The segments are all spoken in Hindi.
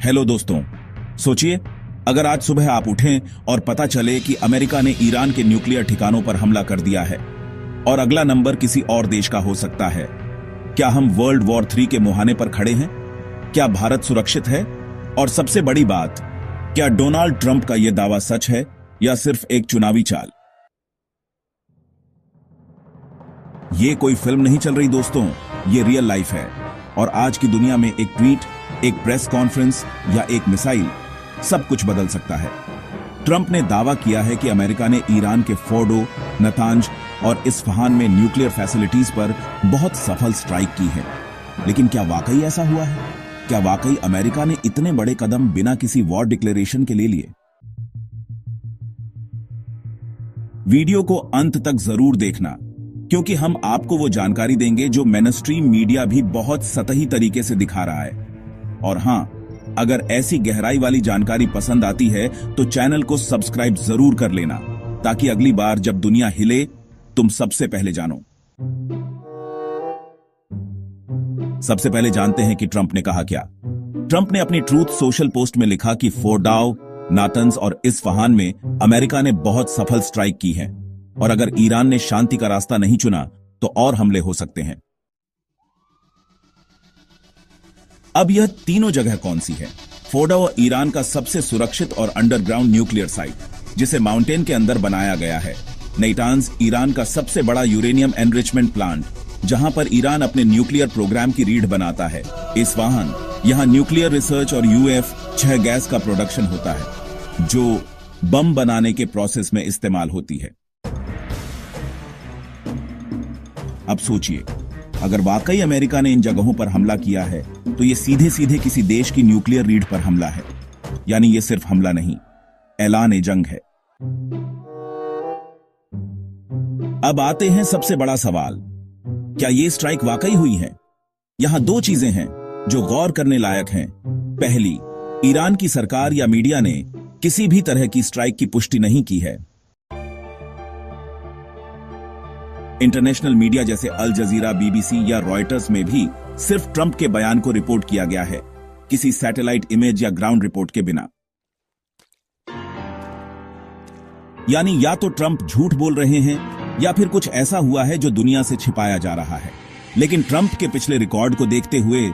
हेलो दोस्तों, सोचिए अगर आज सुबह आप उठें और पता चले कि अमेरिका ने ईरान के न्यूक्लियर ठिकानों पर हमला कर दिया है और अगला नंबर किसी और देश का हो सकता है। क्या हम वर्ल्ड वॉर 3 के मुहाने पर खड़े हैं? क्या भारत सुरक्षित है? और सबसे बड़ी बात, क्या डोनाल्ड ट्रंप का यह दावा सच है या सिर्फ एक चुनावी चाल? ये कोई फिल्म नहीं चल रही दोस्तों, ये रियल लाइफ है। और आज की दुनिया में एक ट्वीट, एक प्रेस कॉन्फ्रेंस या एक मिसाइल सब कुछ बदल सकता है। ट्रंप ने दावा किया है कि अमेरिका ने ईरान के फोर्डो, नतांज और इस्फहान में न्यूक्लियर फैसिलिटीज पर बहुत सफल स्ट्राइक की है। लेकिन क्या वाकई ऐसा हुआ है? क्या वाकई अमेरिका ने इतने बड़े कदम बिना किसी वॉर डिक्लेरेशन के ले लिए? वीडियो को अंत तक जरूर देखना, क्योंकि हम आपको वो जानकारी देंगे जो मेनस्ट्रीम मीडिया भी बहुत सतही तरीके से दिखा रहा है। और हां, अगर ऐसी गहराई वाली जानकारी पसंद आती है तो चैनल को सब्सक्राइब जरूर कर लेना, ताकि अगली बार जब दुनिया हिले तुम सबसे पहले जानो। सबसे पहले जानते हैं कि ट्रंप ने कहा क्या। ट्रंप ने अपनी ट्रूथ सोशल पोस्ट में लिखा कि फोर्डो, नातंज और इस्फहान में अमेरिका ने बहुत सफल स्ट्राइक की है और अगर ईरान ने शांति का रास्ता नहीं चुना तो और हमले हो सकते हैं। अब यह तीनों जगह कौन सी है? फोर्डो ईरान का सबसे सुरक्षित और अंडरग्राउंड न्यूक्लियर साइट, जिसे माउंटेन के अंदर बनाया गया है। नैतांज ईरान का सबसे बड़ा यूरेनियम एनरिचमेंट प्लांट, जहां पर ईरान अपने न्यूक्लियर प्रोग्राम की रीढ़ बनाता है। इस्फहान, यहां न्यूक्लियर रिसर्च और UF-6 गैस का प्रोडक्शन होता है, जो बम बनाने के प्रोसेस में इस्तेमाल होती है। अब सोचिए, अगर वाकई अमेरिका ने इन जगहों पर हमला किया है तो यह सीधे सीधे किसी देश की न्यूक्लियर रीढ़ पर हमला है। यानी यह सिर्फ हमला नहीं, ऐलान जंग है। अब आते हैं सबसे बड़ा सवाल, क्या यह स्ट्राइक वाकई हुई है? यहां दो चीजें हैं जो गौर करने लायक हैं। पहली, ईरान की सरकार या मीडिया ने किसी भी तरह की स्ट्राइक की पुष्टि नहीं की है। इंटरनेशनल मीडिया जैसे अल जजीरा, BBC या रॉयटर्स में भी सिर्फ ट्रंप के बयान को रिपोर्ट किया गया है, किसी सैटेलाइट इमेज या ग्राउंड रिपोर्ट के बिना। यानी या तो ट्रंप झूठ बोल रहे हैं या फिर कुछ ऐसा हुआ है जो दुनिया से छिपाया जा रहा है। लेकिन ट्रंप के पिछले रिकॉर्ड को देखते हुए,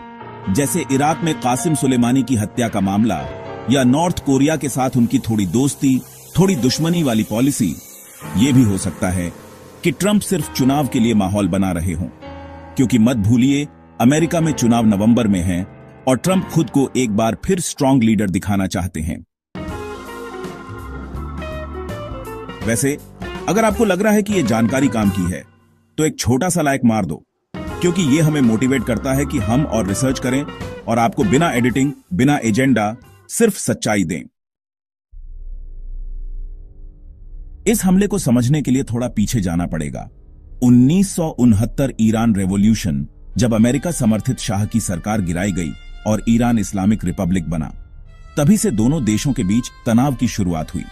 जैसे इराक में कासिम सुलेमानी की हत्या का मामला या नॉर्थ कोरिया के साथ उनकी थोड़ी दोस्ती, थोड़ी दुश्मनी वाली पॉलिसी, यह भी हो सकता है कि ट्रंप सिर्फ चुनाव के लिए माहौल बना रहे हों। क्योंकि मत भूलिए, अमेरिका में चुनाव नवंबर में है और ट्रंप खुद को एक बार फिर स्ट्रांग लीडर दिखाना चाहते हैं। वैसे अगर आपको लग रहा है कि यह जानकारी काम की है तो एक छोटा सा लाइक मार दो, क्योंकि यह हमें मोटिवेट करता है कि हम और रिसर्च करें और आपको बिना एडिटिंग, बिना एजेंडा, सिर्फ सच्चाई दें। इस हमले को समझने के लिए थोड़ा पीछे जाना पड़ेगा। 1969 ईरान रेवोल्यूशन, जब अमेरिका समर्थित शाह की सरकार गिराई गई और ईरान इस्लामिक रिपब्लिक बना, तभी से दोनों देशों के बीच तनाव की शुरुआत हुई।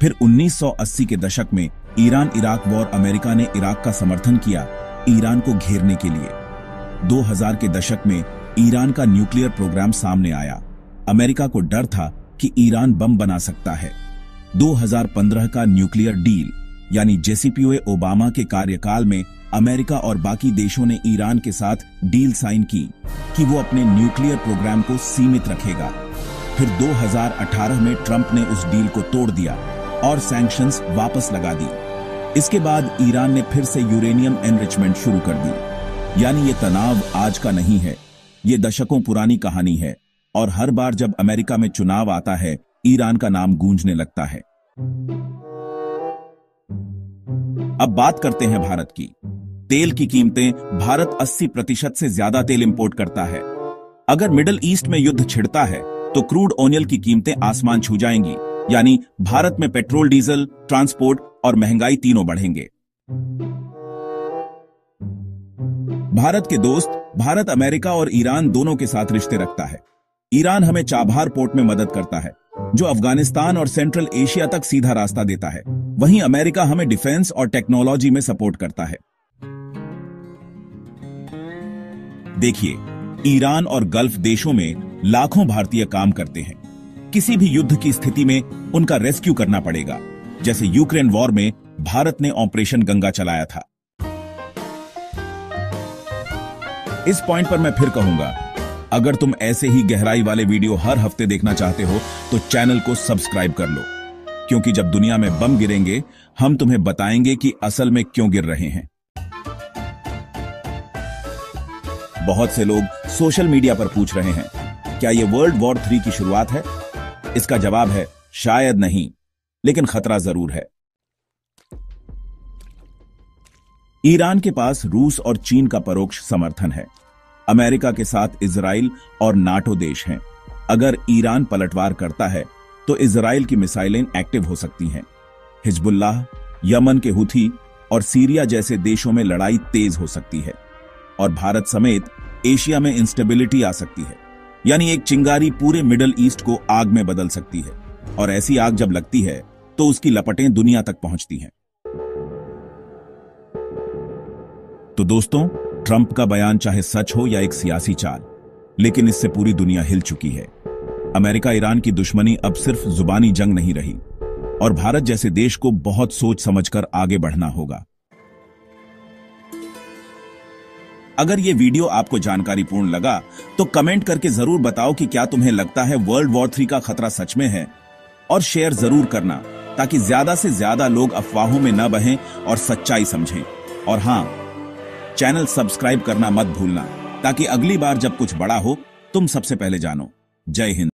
फिर 1980 के दशक में ईरान इराक वॉर, अमेरिका ने इराक का समर्थन किया ईरान को घेरने के लिए। 2000 के दशक में ईरान का न्यूक्लियर प्रोग्राम सामने आया। अमेरिका को डर था कि ईरान बम बना सकता है। 2015 का न्यूक्लियर डील, यानी JCPOA ओबामा के कार्यकाल में अमेरिका और बाकी देशों ने ईरान के साथ डील साइन की कि वो अपने न्यूक्लियर प्रोग्राम को सीमित रखेगा। फिर 2018 में ट्रंप ने उस डील को तोड़ दिया और सैंक्शंस वापस लगा दी। इसके बाद ईरान ने फिर से यूरेनियम एनरिचमेंट शुरू कर दी। यानी ये तनाव आज का नहीं है, ये दशकों पुरानी कहानी है। और हर बार जब अमेरिका में चुनाव आता है, ईरान का नाम गूंजने लगता है। अब बात करते हैं भारत की। तेल की कीमतें, भारत 80% से ज्यादा तेल इंपोर्ट करता है। अगर मिडिल ईस्ट में युद्ध छिड़ता है तो क्रूड ऑयल की कीमतें आसमान छू जाएंगी। यानी भारत में पेट्रोल, डीजल, ट्रांसपोर्ट और महंगाई तीनों बढ़ेंगे। भारत के दोस्त, भारत अमेरिका और ईरान दोनों के साथ रिश्ते रखता है। ईरान हमें चाबहार पोर्ट में मदद करता है, जो अफगानिस्तान और सेंट्रल एशिया तक सीधा रास्ता देता है। वहीं अमेरिका हमें डिफेंस और टेक्नोलॉजी में सपोर्ट करता है। देखिए, ईरान और गल्फ देशों में लाखों भारतीय काम करते हैं। किसी भी युद्ध की स्थिति में उनका रेस्क्यू करना पड़ेगा, जैसे यूक्रेन वॉर में भारत ने ऑपरेशन गंगा चलाया था। इस पॉइंट पर मैं फिर कहूंगा, अगर तुम ऐसे ही गहराई वाले वीडियो हर हफ्ते देखना चाहते हो तो चैनल को सब्सक्राइब कर लो, क्योंकि जब दुनिया में बम गिरेंगे हम तुम्हें बताएंगे कि असल में क्यों गिर रहे हैं। बहुत से लोग सोशल मीडिया पर पूछ रहे हैं, क्या यह वर्ल्ड वॉर 3 की शुरुआत है? इसका जवाब है शायद नहीं, लेकिन खतरा जरूर है। ईरान के पास रूस और चीन का परोक्ष समर्थन है। अमेरिका के साथ इजराइल और नाटो देश हैं। अगर ईरान पलटवार करता है तो इजराइल की मिसाइलें एक्टिव हो सकती हैं। हिजबुल्लाह, यमन के हुथी और सीरिया जैसे देशों में लड़ाई तेज हो सकती है और भारत समेत एशिया में इंस्टेबिलिटी आ सकती है। यानी एक चिंगारी पूरे मिडल ईस्ट को आग में बदल सकती है, और ऐसी आग जब लगती है तो उसकी लपटें दुनिया तक पहुंचती हैं। तो दोस्तों, ट्रंप का बयान चाहे सच हो या एक सियासी चाल, लेकिन इससे पूरी दुनिया हिल चुकी है। अमेरिका ईरान की दुश्मनी अब सिर्फ जुबानी जंग नहीं रही, और भारत जैसे देश को बहुत सोच समझकर आगे बढ़ना होगा। अगर ये वीडियो आपको जानकारीपूर्ण लगा तो कमेंट करके जरूर बताओ कि क्या तुम्हें लगता है वर्ल्ड वॉर 3 का खतरा सच में है, और शेयर जरूर करना ताकि ज्यादा से ज्यादा लोग अफवाहों में न बहें और सच्चाई समझें। और हां, चैनल सब्सक्राइब करना मत भूलना ताकि अगली बार जब कुछ बड़ा हो तुम सबसे पहले जानो। जय हिंद।